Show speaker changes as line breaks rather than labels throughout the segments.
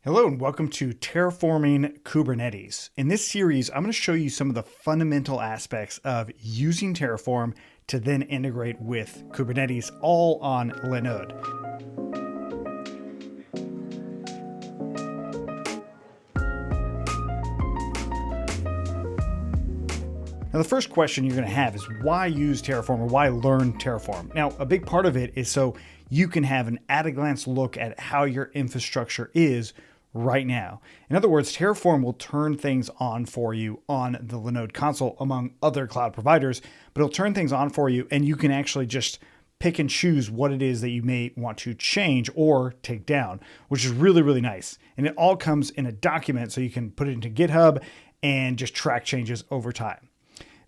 Hello and welcome to Terraforming Kubernetes. In this series, I'm going to show you some of the fundamental aspects of using Terraform to then integrate with Kubernetes, all on Linode. Now, the first question you're going to have is why use Terraform or why learn Terraform? Now, a big part of it is so you can have an at-a-glance look at how your infrastructure is right now. In other words, Terraform will turn things on for you on the Linode console among other cloud providers, but it'll turn things on for you and you can actually just pick and choose what it is that you may want to change or take down, which is really, really nice. And it all comes in a document so you can put it into GitHub and just track changes over time.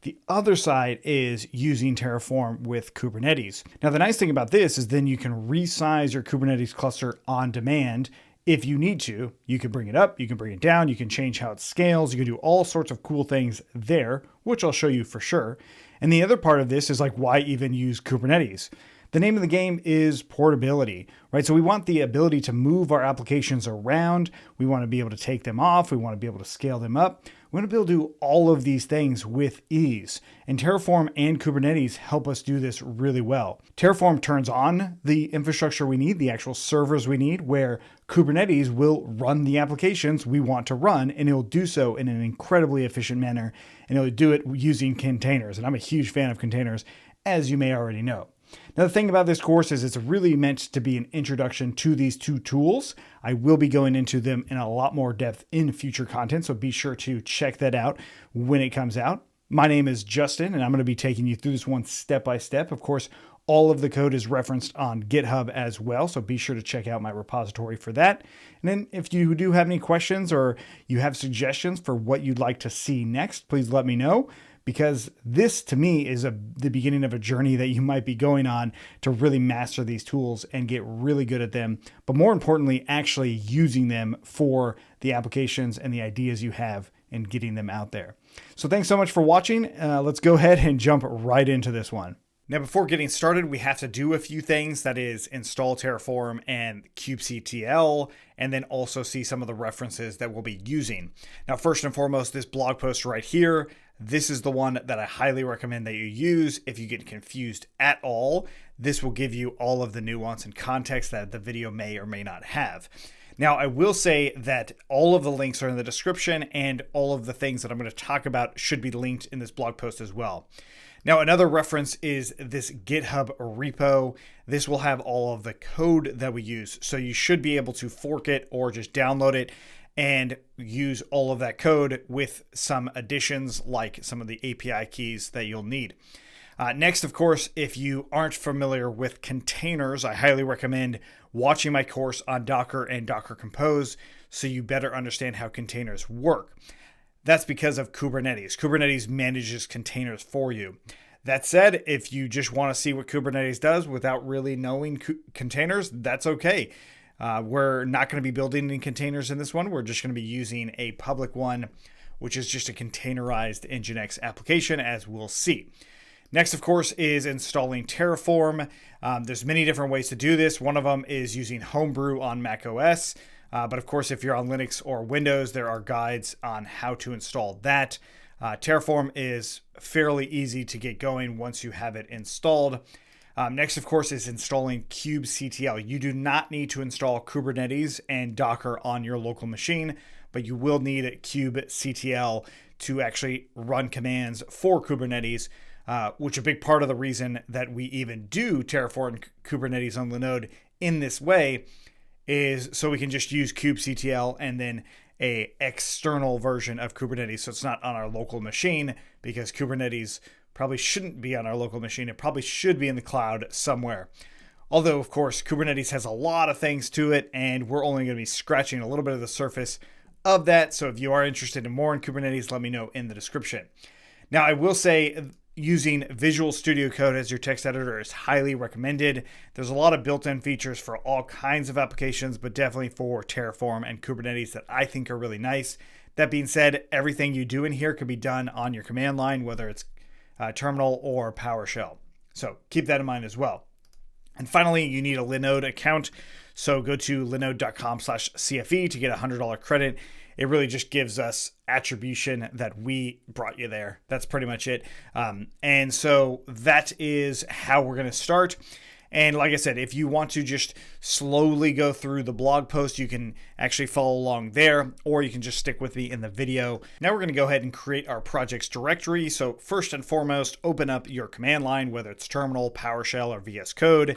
The other side is using Terraform with Kubernetes. Now, the nice thing about this is then you can resize your Kubernetes cluster on demand. If you need to, you can bring it up, you can bring it down, you can change how it scales, you can do all sorts of cool things there, which I'll show you for sure. And the other part of this is like, why even use Kubernetes? The name of the game is portability, right? So we want the ability to move our applications around. We want to be able to take them off. We want to be able to scale them up. We want to be able to do all of these things with ease. And Terraform and Kubernetes help us do this really well. Terraform turns on the infrastructure we need, the actual servers we need, where Kubernetes will run the applications we want to run, and it'll do so in an incredibly efficient manner, and it'll do it using containers. And I'm a huge fan of containers, as you may already know. Now, the thing about this course is it's really meant to be an introduction to these two tools. I will be going into them in a lot more depth in future content, so be sure to check that out when it comes out. My name is Justin, and I'm going to be taking you through this one step by step. Of course, all of the code is referenced on GitHub as well, so be sure to check out my repository for that. And then if you do have any questions or you have suggestions for what you'd like to see next, please let me know. Because this, to me, is the beginning of a journey that you might be going on to really master these tools and get really good at them. But more importantly, actually using them for the applications and the ideas you have and getting them out there. So thanks so much for watching. Let's go ahead and jump right into this one. Now, before getting started, we have to do a few things. That is install Terraform and kubectl, and then also see some of the references that we'll be using. Now, first and foremost, this blog post right here, this is the one that I highly recommend that you use. If you get confused at all, this will give you all of the nuance and context that the video may or may not have. Now, I will say that all of the links are in the description, and all of the things that I'm going to talk about should be linked in this blog post as well. Now, another reference is this GitHub repo. This will have all of the code that we use. So you should be able to fork it or just download it and use all of that code with some additions like some of the API keys that you'll need. Next, of course, if you aren't familiar with containers, I highly recommend watching my course on Docker and Docker Compose so you better understand how containers work. That's because of Kubernetes. Kubernetes manages containers for you. That said, if you just want to see what Kubernetes does without really knowing containers, that's okay. We're not going to be building any containers in this one. We're just going to be using a public one, which is just a containerized Nginx application, as we'll see. Next, of course, is installing Terraform. There's many different ways to do this. One of them is using Homebrew on macOS. But of course, if you're on Linux or Windows, there are guides on how to install that. Terraform is fairly easy to get going once you have it installed. Next, of course, is installing kubectl. You do not need to install Kubernetes and Docker on your local machine, but you will need kubectl to actually run commands for Kubernetes, which a big part of the reason that we even do Terraform Kubernetes on Linode in this way is so we can just use kubectl and then a external version of Kubernetes. So it's not on our local machine, because Kubernetes probably shouldn't be on our local machine. It probably should be in the cloud somewhere. Although, of course, Kubernetes has a lot of things to it, and we're only going to be scratching a little bit of the surface of that. So if you are interested in more in Kubernetes, let me know in the description. Now, I will say using Visual Studio Code as your text editor is highly recommended. There's a lot of built-in features for all kinds of applications, but definitely for Terraform and Kubernetes that I think are really nice. That being said, everything you do in here can be done on your command line, whether it's terminal or PowerShell. So keep that in mind as well. And finally, you need a Linode account. So go to linode.com/CFE to get a $100 credit. It really just gives us attribution that we brought you there. That's pretty much it. And so that is how we're going to start. And like I said, if you want to just slowly go through the blog post, you can actually follow along there, or you can just stick with me in the video. Now we're going to go ahead and create our projects directory. So first and foremost, open up your command line, whether it's terminal, PowerShell, or VS Code.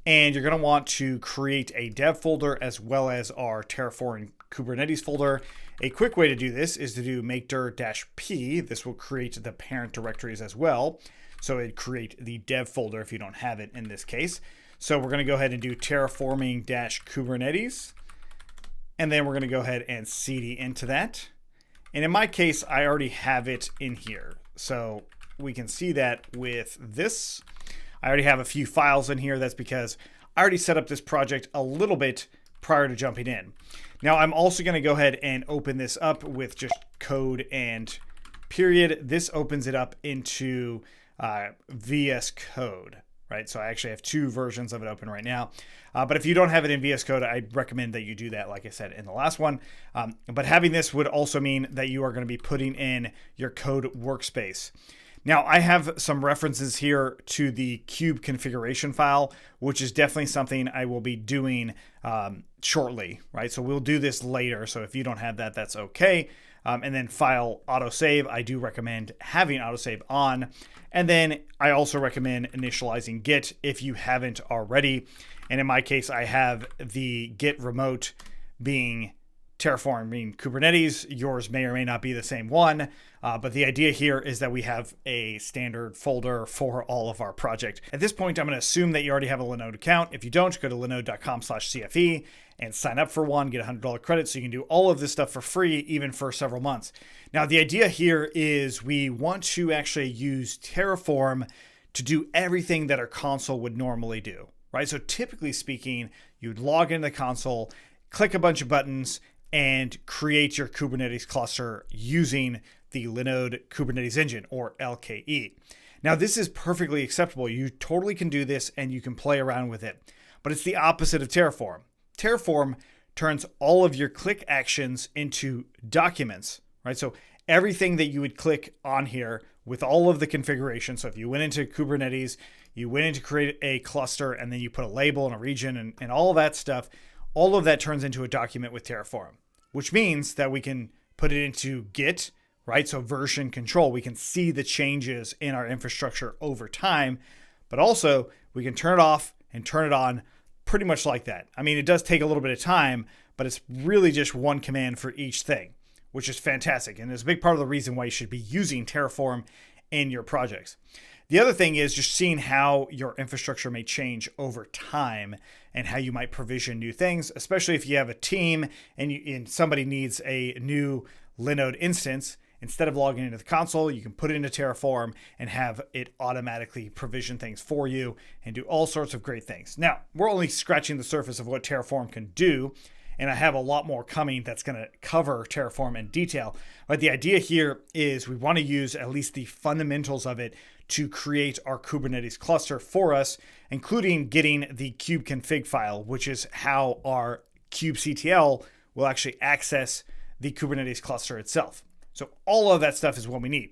And you're going to want to create a dev folder as well as our Terraform Kubernetes folder. A quick way to do this is to do make dir-p. This will create the parent directories as well. So it'd create the dev folder if you don't have it in this case. So we're going to go ahead and do terraforming-kubernetes. And then we're going to go ahead and cd into that. And in my case, I already have it in here. So we can see that with this. I already have a few files in here. That's because I already set up this project a little bit prior to jumping in. Now I'm also going to go ahead and open this up with just code and period. This opens it up into VS Code, right? So I actually have two versions of it open right now. But if you don't have it in VS Code, I recommend that you do that, like I said in the last one. But having this would also mean that you are going to be putting in your code workspace. Now, I have some references here to the kube configuration file, which is definitely something I will be doing shortly, right? So we'll do this later. So if you don't have that, that's okay. And then file autosave. I do recommend having autosave on. And then I also recommend initializing Git if you haven't already. And in my case, I have the Git remote being Terraforming Kubernetes. Yours may or may not be the same one. But the idea here is that we have a standard folder for all of our project. At this point, I'm going to assume that you already have a Linode account. If you don't, go to linode.com/CFE and sign up for one, get a $100 credit so you can do all of this stuff for free, even for several months. Now, the idea here is we want to actually use Terraform to do everything that our console would normally do, right? So typically speaking, you'd log into the console, click a bunch of buttons, and create your Kubernetes cluster using the Linode Kubernetes engine, or LKE. Now, this is perfectly acceptable. You totally can do this and you can play around with it. But it's the opposite of Terraform. Terraform turns all of your click actions into documents, right? So everything that you would click on here with all of the configuration. So if you went into Kubernetes, you went in to create a cluster, and then you put a label and a region and all of that stuff, all of that turns into a document with Terraform, which means that we can put it into Git, right? So version control, we can see the changes in our infrastructure over time, but also we can turn it off and turn it on pretty much like that. I mean, it does take a little bit of time, but it's really just one command for each thing, which is fantastic. And it's a big part of the reason why you should be using Terraform in your projects. The other thing is just seeing how your infrastructure may change over time and how you might provision new things, especially if you have a team and somebody needs a new Linode instance. Instead of logging into the console, you can put it into Terraform and have it automatically provision things for you and do all sorts of great things. Now, we're only scratching the surface of what Terraform can do, and I have a lot more coming that's going to cover Terraform in detail. But the idea here is we want to use at least the fundamentals of it to create our Kubernetes cluster for us, including getting the kube config file, which is how our kubectl will actually access the Kubernetes cluster itself. So all of that stuff is what we need.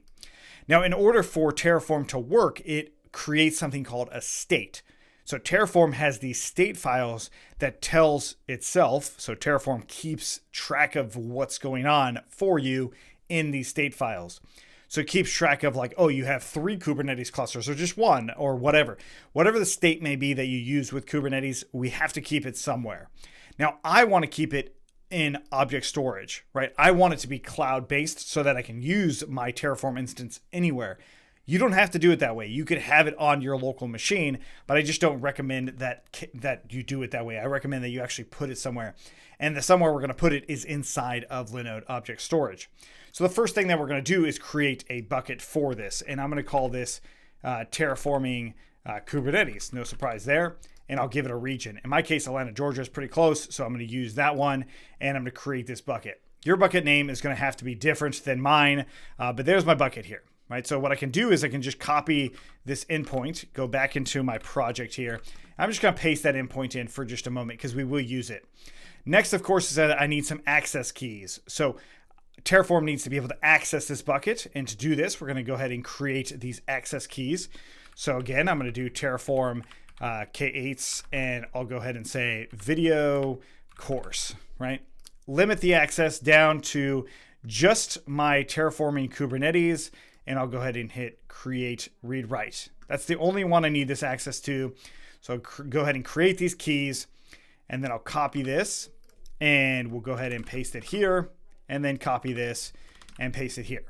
Now, in order for Terraform to work, it creates something called a state. So Terraform has these state files that tells itself, so Terraform keeps track of what's going on for you in these state files. So it keeps track of like, oh, you have 3 Kubernetes clusters or just 1 or whatever. Whatever the state may be that you use with Kubernetes, we have to keep it somewhere. Now, I want to keep it in object storage, right? I want it to be cloud-based so that I can use my Terraform instance anywhere. You don't have to do it that way. You could have it on your local machine, but I just don't recommend that you do it that way. I recommend that you actually put it somewhere. And the somewhere we're going to put it is inside of Linode object storage. So the first thing that we're going to do is create a bucket for this. And I'm going to call this Terraforming Kubernetes. No surprise there. And I'll give it a region. In my case, Atlanta, Georgia is pretty close, so I'm going to use that one, and I'm going to create this bucket. Your bucket name is going to have to be different than mine, but there's my bucket here. right? So what I can do is I can just copy this endpoint, go back into my project here. I'm just going to paste that endpoint in for just a moment because we will use it. Next, of course, is that I need some access keys. So Terraform needs to be able to access this bucket. And to do this, we're going to go ahead and create these access keys. So again, I'm going to do Terraform K8s, and I'll go ahead and say video course, right? Limit the access down to just my Terraforming Kubernetes, and I'll go ahead and hit create read write. That's the only one I need this access to. So go ahead and create these keys, and then I'll copy this, and we'll go ahead and paste it here, and then copy this and paste it here.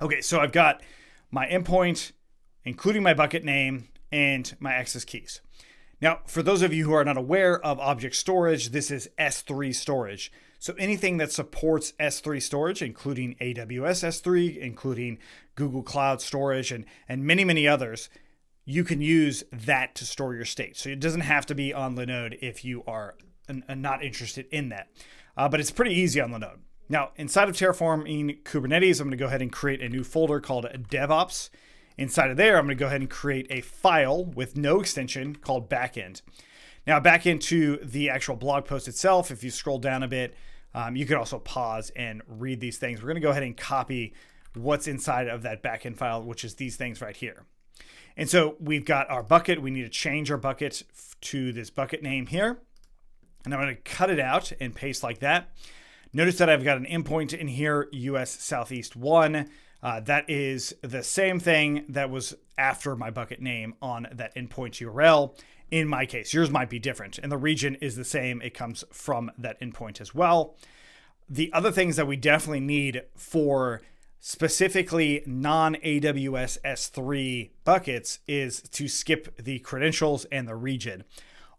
Okay, so I've got my endpoint, including my bucket name and my access keys. Now, for those of you who are not aware of object storage, this is S3 storage. So anything that supports S3 storage, including AWS S3, including Google Cloud Storage, and many, many others, you can use that to store your state. So it doesn't have to be on Linode if you are not interested in that. But it's pretty easy on Linode. Now, inside of Terraforming Kubernetes, I'm going to go ahead and create a new folder called DevOps. Inside of there, I'm going to go ahead and create a file with no extension called Backend. Now, back into the actual blog post itself, if you scroll down a bit, you can also pause and read these things. We're going to go ahead and copy what's inside of that Backend file, which is these things right here. And so we've got our bucket. We need to change our bucket to this bucket name here. And I'm going to cut it out and paste like that. Notice that I've got an endpoint in here, US Southeast 1. That is the same thing that was after my bucket name on that endpoint URL. In my case, yours might be different. And the region is the same. It comes from that endpoint as well. The other things that we definitely need for specifically non-AWS S3 buckets is to skip the credentials and the region.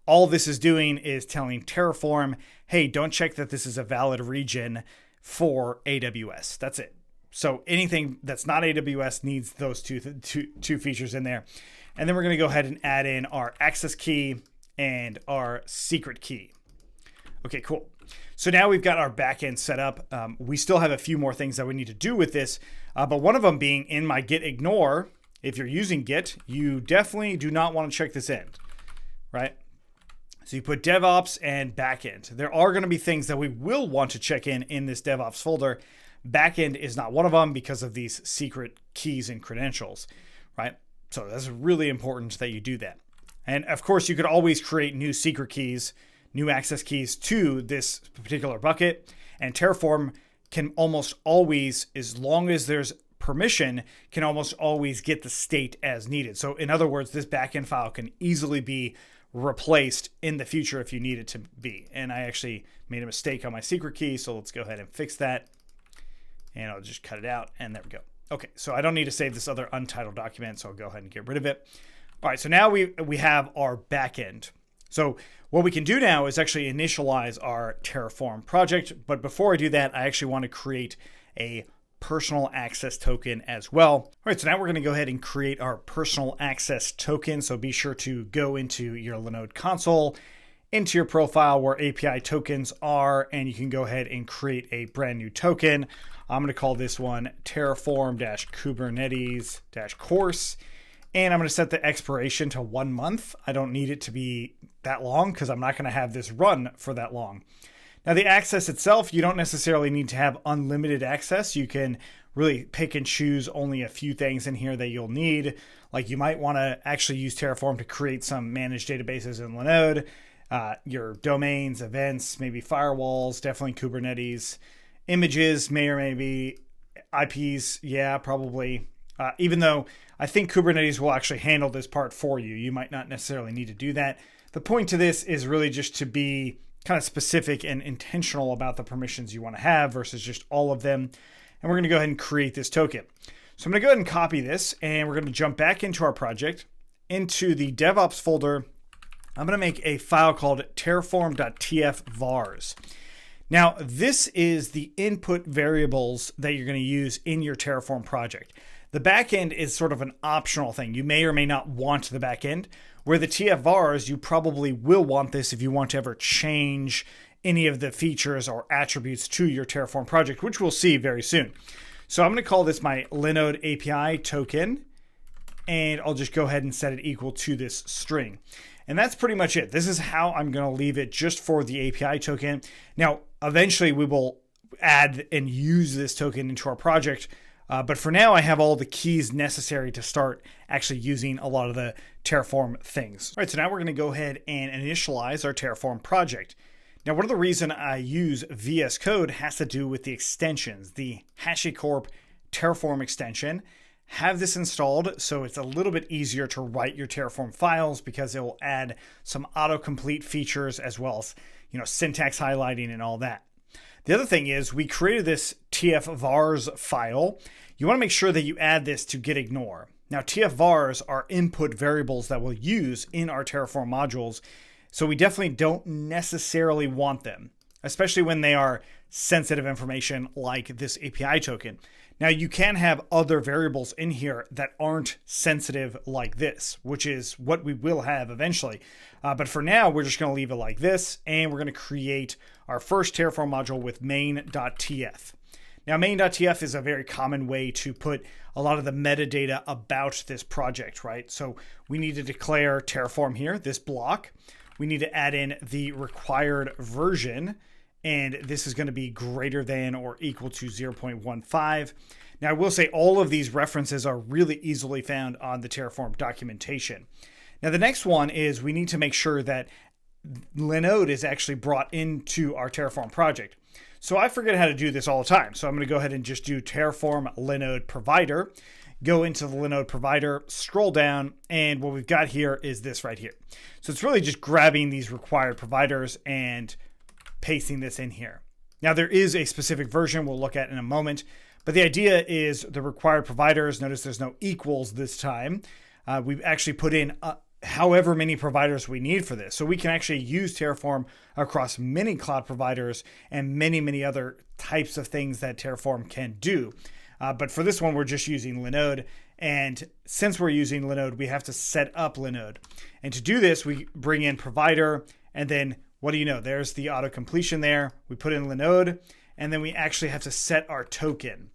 All this is doing is telling Terraform, hey, don't check that this is a valid region for AWS. That's it. So anything that's not AWS needs those two features in there. And then we're going to go ahead and add in our access key and our secret key. Okay, cool. So now we've got our backend set up. We still have a few more things that we need to do with this, but one of them being in my git ignore. If you're using Git, you definitely do not want to check this in, right? So you put DevOps and backend. There are going to be things that we will want to check in this DevOps folder. Backend is not one of them because of these secret keys and credentials, right? So that's really important that you do that. And of course, you could always create new secret keys, new access keys to this particular bucket. And Terraform can almost always, as long as there's permission, can almost always get the state as needed. So in other words, this backend file can easily be replaced in the future if you need it to be. And I actually made a mistake on my secret key, so let's go ahead and fix that. And I'll just cut it out, and there we go. Okay, so I don't need to save this other untitled document, so I'll go ahead and get rid of it. All right, so now we have our backend. So what we can do now is actually initialize our Terraform project. But before I do that, I actually want to create a personal access token as well. All right, so now we're going to go ahead and create our personal access token. So be sure to go into your Linode console, into your profile where API tokens are, and you can go ahead and create a brand new token. I'm going to call this one Terraform-Kubernetes-course. And I'm going to set the expiration to 1 month. I don't need it to be that long because I'm not going to have this run for that long. Now, the access itself, you don't necessarily need to have unlimited access. You can really pick and choose only a few things in here that you'll need. Like you might want to actually use Terraform to create some managed databases in Linode, your domains, events, maybe firewalls, definitely Kubernetes, images, may or may be IPs. Yeah, probably. Even though I think Kubernetes will actually handle this part for you. You might not necessarily need to do that. The point to this is really just to be kind of specific and intentional about the permissions you want to have versus just all of them. And we're going to go ahead and create this token. So I'm going to go ahead and copy this, and we're going to jump back into our project, into the DevOps folder. I'm going to make a file called terraform.tf-vars. Now, this is the input variables that you're going to use in your Terraform project. The backend is sort of an optional thing. You may or may not want the backend. Where the TF-vars, you probably will want this if you want to ever change any of the features or attributes to your Terraform project, which we'll see very soon. So I'm going to call this my Linode API token, and I'll just go ahead and set it equal to this string. And that's pretty much it. This is how I'm going to leave it just for the API token. Now, eventually we will add and use this token into our project. But for now, I have all the keys necessary to start actually using a lot of the Terraform things. All right, so now we're going to go ahead and initialize our Terraform project. Now, one of the reasons I use VS Code has to do with the extensions, the HashiCorp Terraform extension. Have this installed so it's a little bit easier to write your Terraform files because it will add some autocomplete features as well as, syntax highlighting and all that. The other thing is we created this tfvars file. You want to make sure that you add this to git ignore. Now, tfvars are input variables that we'll use in our Terraform modules, so we definitely don't necessarily want them, especially when they are sensitive information like this API token. Now, you can have other variables in here that aren't sensitive like this, which is what we will have eventually. But for now, we're just going to leave it like this, and we're going to create our first Terraform module with main.tf. Now, main.tf is a very common way to put a lot of the metadata about this project, right? So we need to declare Terraform here, this block. We need to add in the required version, and this is going to be greater than or equal to 0.15. Now, I will say all of these references are really easily found on the Terraform documentation. Now, the next one is we need to make sure that Linode is actually brought into our Terraform project. So I forget how to do this all the time. So I'm going to go ahead and just do Terraform Linode provider, go into the Linode provider, scroll down, and what we've got here is this right here. So it's really just grabbing these required providers and pasting this in here. Now, there is a specific version we'll look at in a moment, but the idea is the required providers. Notice there's no equals this time. We've actually put in however many providers we need for this. So we can actually use Terraform across many cloud providers and many other types of things that Terraform can do. But for this one, we're just using Linode. And since we're using Linode, we have to set up Linode. And to do this, we bring in provider, and then what do you know? There's the auto completion there. We put in Linode, and then we actually have to set our token.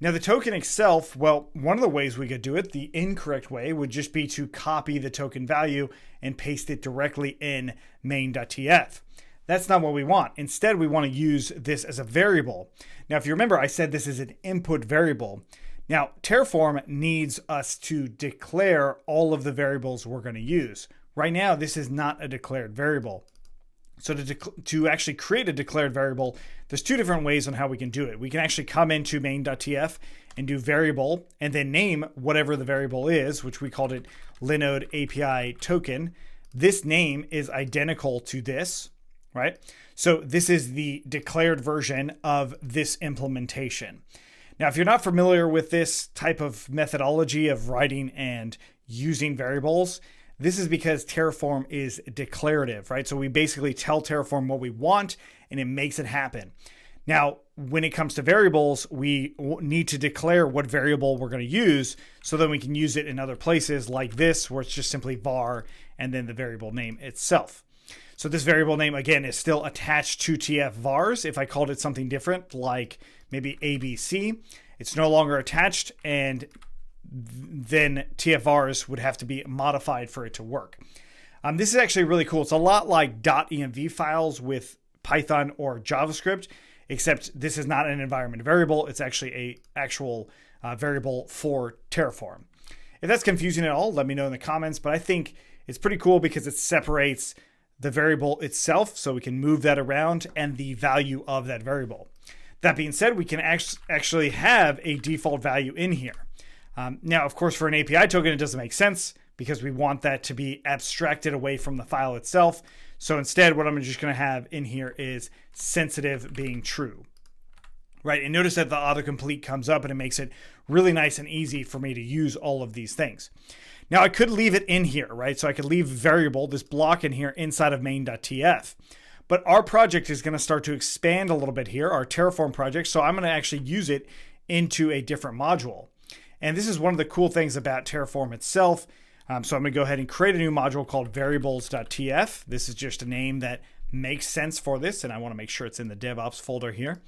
Now, the token itself, well, one of the ways we could do it, the incorrect way, would just be to copy the token value and paste it directly in main.tf. That's not what we want. Instead, we want to use this as a variable. Now, if you remember, I said this is an input variable. Now, Terraform needs us to declare all of the variables we're going to use. Right now, this is not a declared variable. So to actually create a declared variable, there's two different ways on how we can do it. We can actually come into main.tf and do variable and then name whatever the variable is, which we called it Linode API token. This name is identical to this, right? So this is the declared version of this implementation. Now, if you're not familiar with this type of methodology of writing and using variables, this is because Terraform is declarative, right? So we basically tell Terraform what we want and it makes it happen. Now, when it comes to variables, we need to declare what variable we're going to use so that we can use it in other places like this, where it's just simply var and then the variable name itself. So this variable name, again, is still attached to tfvars. If I called it something different, like maybe ABC, it's no longer attached, and then tfvars would have to be modified for it to work. This is actually really cool. It's a lot like .env files with Python or JavaScript, except this is not an environment variable. It's actually a actual variable for Terraform. If that's confusing at all, let me know in the comments, but I think it's pretty cool because it separates the variable itself, so we can move that around, and the value of that variable. That being said, we can actually have a default value in here. Now, of course, for an API token, it doesn't make sense because we want that to be abstracted away from the file itself. So instead, what I'm just going to have in here is sensitive being true, right? And notice that the autocomplete comes up and it makes it really nice and easy for me to use all of these things. Now, I could leave it in here, right? So I could leave variable, this block in here inside of main.tf. But our project is going to start to expand a little bit here, our Terraform project. So I'm going to actually use it into a different module. And this is one of the cool things about Terraform itself. So I'm going to go ahead and create a new module called variables.tf. This is just a name that makes sense for this, and I want to make sure it's in the DevOps folder here.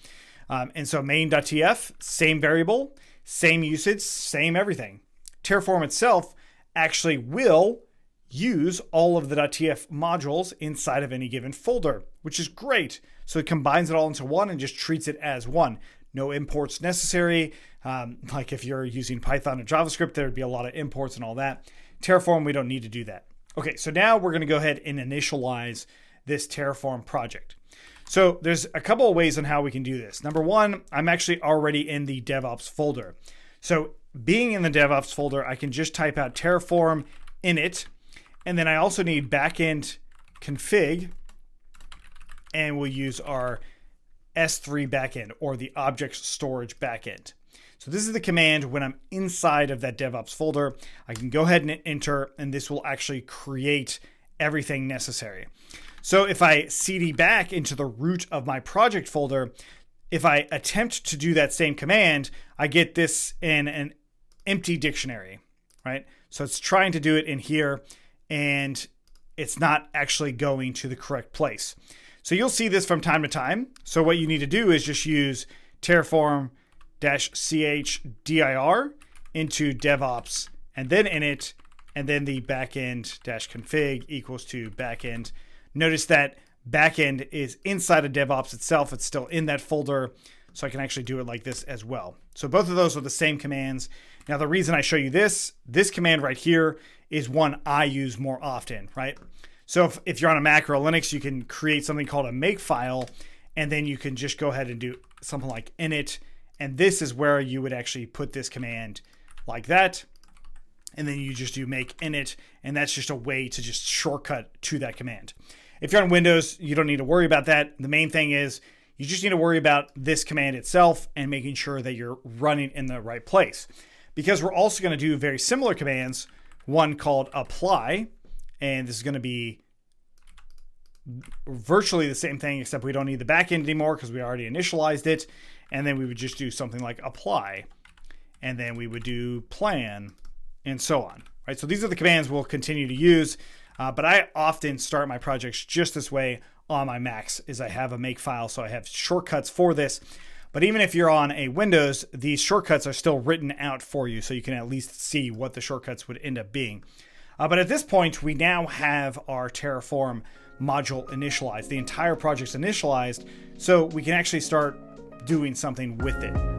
And so main.tf, same variable, same usage, same everything. Terraform itself actually will use all of the .tf modules inside of any given folder, which is great. So it combines it all into one and just treats it as one. No imports necessary. Like if you're using Python or JavaScript, there would be a lot of imports and all that. Terraform, we don't need to do that. Okay, so now we're going to go ahead and initialize this Terraform project. So there's a couple of ways on how we can do this. Number one, I'm actually already in the DevOps folder. So being in the DevOps folder, I can just type out Terraform init, and then I also need backend config, and we'll use our S3 backend or the object storage backend. So this is the command when I'm inside of that DevOps folder. I can go ahead and enter, and this will actually create everything necessary. So if I cd back into the root of my project folder, if I attempt to do that same command, I get this in an empty dictionary, right? So it's trying to do it in here, and it's not actually going to the correct place. So you'll see this from time to time. So what you need to do is just use Terraform-chr into DevOps, and then init, and then the backend-config equals to backend. Notice that backend is inside of DevOps itself. It's still in that folder, so I can actually do it like this as well. So both of those are the same commands. Now the reason I show you this command right here is one I use more often, right? So if you're on a Mac or a Linux, you can create something called a makefile, and then you can just go ahead and do something like init, and this is where you would actually put this command like that, and then you just do make init, and that's just a way to just shortcut to that command. If you're on Windows, you don't need to worry about that. The main thing is you just need to worry about this command itself and making sure that you're running in the right place. Because we're also going to do very similar commands, one called apply, and this is going to be virtually the same thing, except we don't need the backend anymore because we already initialized it. And then we would just do something like apply, and then we would do plan, and so on, right? So these are the commands we'll continue to use, but I often start my projects just this way on my Macs, is I have a makefile, so I have shortcuts for this. But even if you're on a Windows, these shortcuts are still written out for you, so you can at least see what the shortcuts would end up being. But at this point, we now have our Terraform module initialized. The entire project's initialized, so we can actually start doing something with it.